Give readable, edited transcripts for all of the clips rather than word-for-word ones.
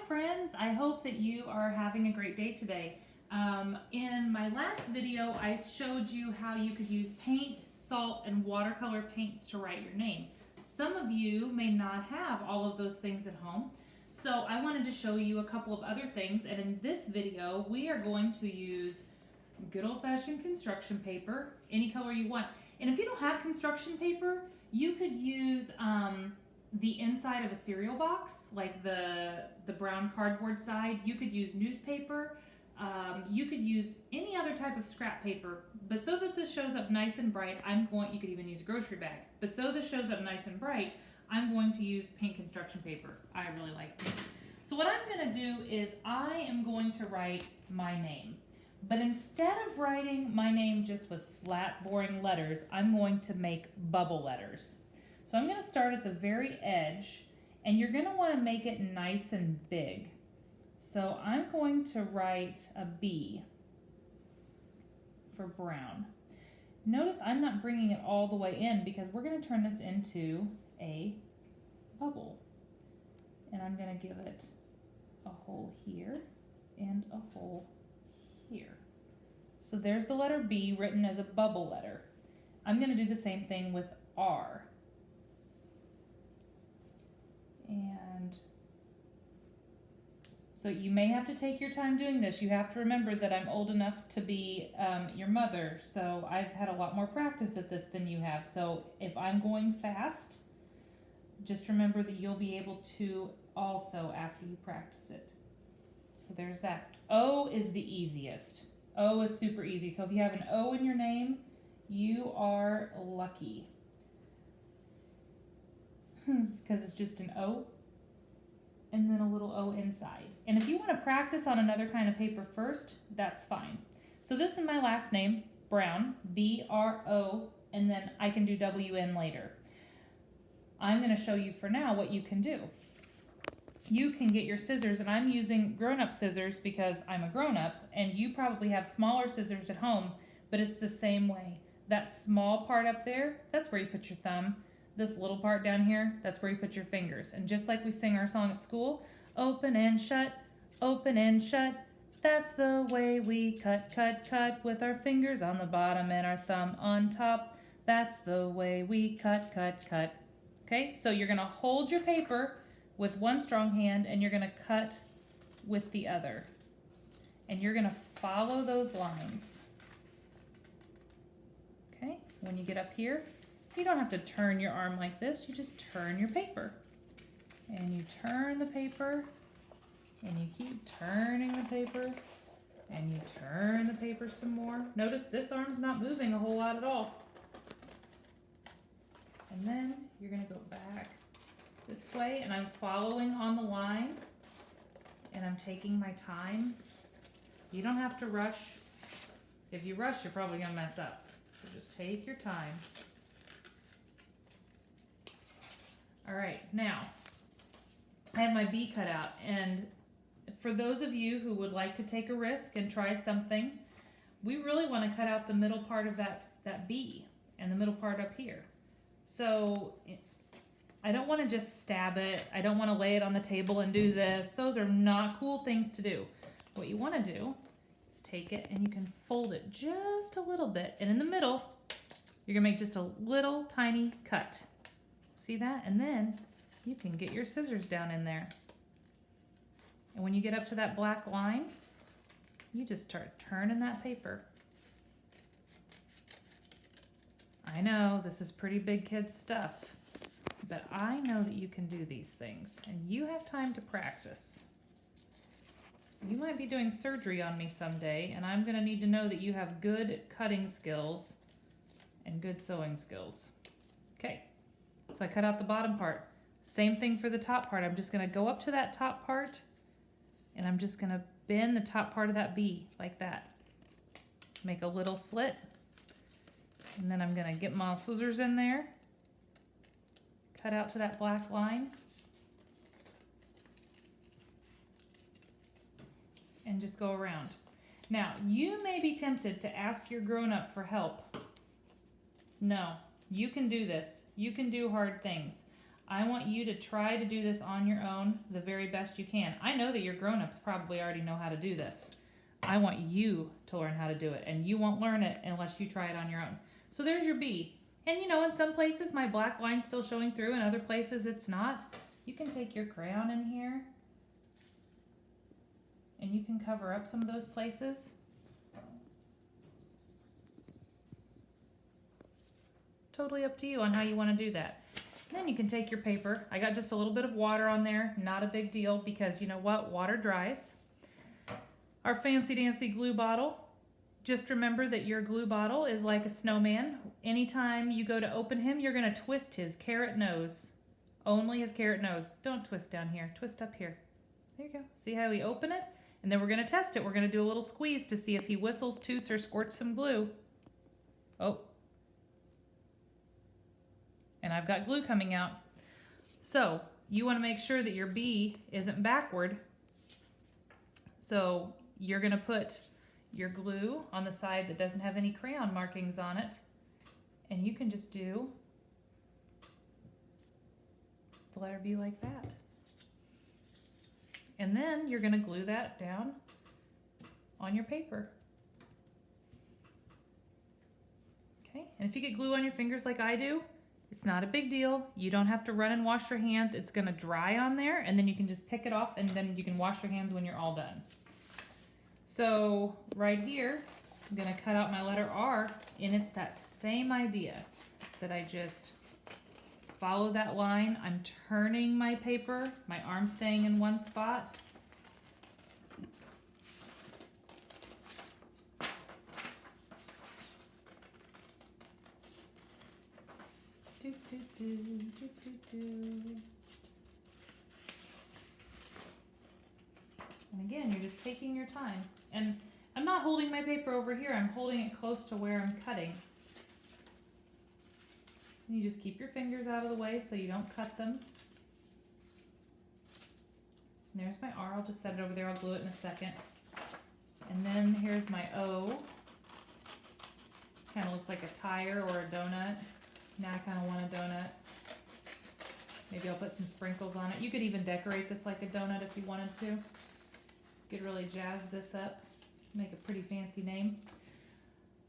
friends, I hope that you are having a great day today. In my last video, I showed you how you could use paint, salt, and watercolor paints to write your name. Some of you may not have all of those things at home, so I wanted to show you a couple of other things, and in this video, we are going to use good old-fashioned construction paper, any color you want. And if you don't have construction paper, you could use the inside of a cereal box, like the brown cardboard side. You could use newspaper. You could use any other type of scrap paper, but so that this shows up nice and bright, you could even use a grocery bag. But so this shows up nice and bright, I'm going to use pink construction paper. I really like pink. So what I'm going to do is I am going to write my name. But instead of writing my name just with flat, boring letters, I'm going to make bubble letters. So I'm going to start at the very edge, and you're going to want to make it nice and big. So I'm going to write a B for brown. Notice I'm not bringing it all the way in because we're going to turn this into a bubble. And I'm going to give it a hole here and a hole here. So there's the letter B written as a bubble letter. I'm going to do the same thing with R. And so you may have to take your time doing this. You have to remember that I'm old enough to be your mother, so I've had a lot more practice at this than you have. So if I'm going fast, just remember that you'll be able to also after you practice it. So there's that. O is the easiest. O is super easy. So if you have an O in your name, you are lucky. Because it's just an O and then a little O inside. And if you want to practice on another kind of paper first, that's fine. So this is my last name, Brown, B-R-O, and then I can do W-N later. I'm going to show you for now what you can do. You can get your scissors, and I'm using grown-up scissors because I'm a grown-up, and you probably have smaller scissors at home, but it's the same way. That small part up there, that's where you put your thumb. This little part down here, that's where you put your fingers. And just like we sing our song at school, open and shut, that's the way we cut, cut, cut with our fingers on the bottom and our thumb on top. That's the way we cut, cut, cut. Okay, so you're gonna hold your paper with one strong hand and you're gonna cut with the other. And you're gonna follow those lines. Okay, when you get up here, you don't have to turn your arm like this, you just turn your paper. And you turn the paper, and you keep turning the paper, and you turn the paper some more. Notice this arm's not moving a whole lot at all. And then you're gonna go back this way, and I'm following on the line, and I'm taking my time. You don't have to rush. If you rush, you're probably gonna mess up. So just take your time. All right, now I have my B cut out, and for those of you who would like to take a risk and try something, we really want to cut out the middle part of that B and the middle part up here. So I don't want to just stab it. I don't want to lay it on the table and do this. Those are not cool things to do. What you want to do is take it and you can fold it just a little bit, and in the middle you're gonna make just a little tiny cut. See that? And then you can get your scissors down in there. And when you get up to that black line, you just start turning that paper. I know this is pretty big kid stuff, but I know that you can do these things, and you have time to practice. You might be doing surgery on me someday, and I'm gonna need to know that you have good cutting skills and good sewing skills. Okay. So I cut out the bottom part. Same thing for the top part. I'm just gonna go up to that top part and I'm just gonna bend the top part of that B like that. Make a little slit. And then I'm gonna get my scissors in there. Cut out to that black line. And just go around. Now, you may be tempted to ask your grown-up for help. No. You can do this. You can do hard things. I want you to try to do this on your own the very best you can. I know that your grown-ups probably already know how to do this. I want you to learn how to do it, and you won't learn it unless you try it on your own. So there's your bee. And you know, in some places my black line's still showing through, in other places it's not. You can take your crayon in here and you can cover up some of those places. Totally up to you on how you want to do that. Then you can take your paper. I got just a little bit of water on there, not a big deal, because you know what? Water dries. Our fancy dancy glue bottle. Just remember that your glue bottle is like a snowman. Anytime you go to open him, you're going to twist his carrot nose. Only his carrot nose. Don't twist down here. Twist up here. There you go. See how we open it? And then we're going to test it. We're going to do a little squeeze to see if he whistles, toots, or squirts some glue. Oh. And I've got glue coming out. So you want to make sure that your bee isn't backward. So you're going to put your glue on the side that doesn't have any crayon markings on it, and you can just do the letter B like that. And then you're going to glue that down on your paper. Okay, and if you get glue on your fingers like I do, it's not a big deal. You don't have to run and wash your hands. It's going to dry on there, and then you can just pick it off, and then you can wash your hands when you're all done. So right here, I'm going to cut out my letter R, and it's that same idea that I just follow that line. I'm turning my paper, my arm's staying in one spot. Do, do, do, do, do, do. And again, you're just taking your time. And I'm not holding my paper over here, I'm holding it close to where I'm cutting. And you just keep your fingers out of the way so you don't cut them. And there's my R, I'll just set it over there, I'll glue it in a second. And then here's my O. Kind of looks like a tire or a donut. Now I kind of want a donut. Maybe I'll put some sprinkles on it. You could even decorate this like a donut if you wanted to. You could really jazz this up, make a pretty fancy name.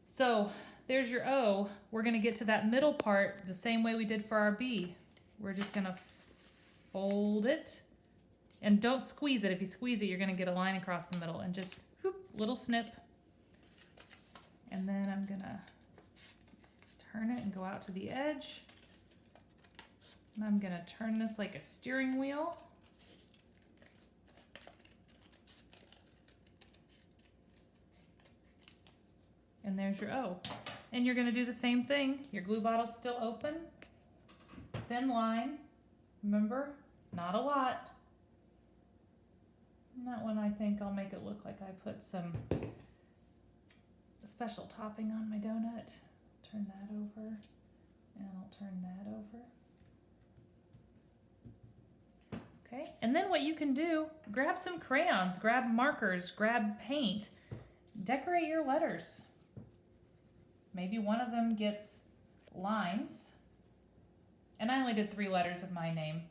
So there's your O. We're going to get to that middle part the same way we did for our B. We're just going to fold it. And don't squeeze it. If you squeeze it, you're going to get a line across the middle. And just whoop, little snip. And then I'm going to turn it and go out to the edge. And I'm going to turn this like a steering wheel. And there's your O. And you're going to do the same thing. Your glue bottle's still open. Thin line. Remember, not a lot. And that one I think I'll make it look like I put some special topping on my donut. Turn that over. And I'll turn that over. Okay, and then what you can do, grab some crayons, grab markers, grab paint, decorate your letters. Maybe one of them gets lines. And I only did 3 letters of my name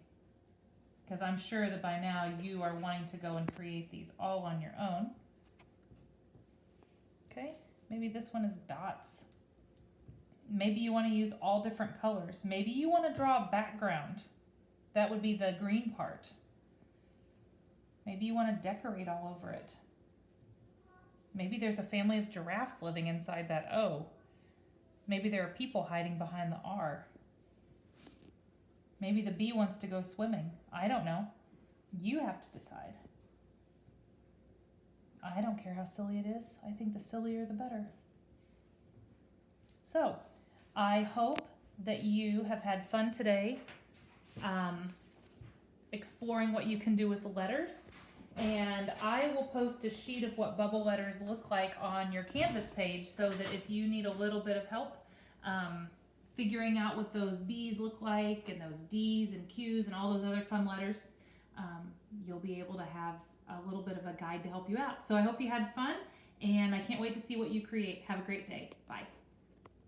because I'm sure that by now you are wanting to go and create these all on your own. Okay, maybe this one is dots. Maybe you want to use all different colors. Maybe you want to draw a background. That would be the green part. Maybe you want to decorate all over it. Maybe there's a family of giraffes living inside that O. Maybe there are people hiding behind the R. Maybe the B wants to go swimming. I don't know. You have to decide. I don't care how silly it is. I think the sillier the better. So, I hope that you have had fun today exploring what you can do with the letters. And I will post a sheet of what bubble letters look like on your Canvas page so that if you need a little bit of help figuring out what those B's look like and those D's and Q's and all those other fun letters, you'll be able to have a little bit of a guide to help you out. So I hope you had fun, and I can't wait to see what you create. Have a great day. Bye.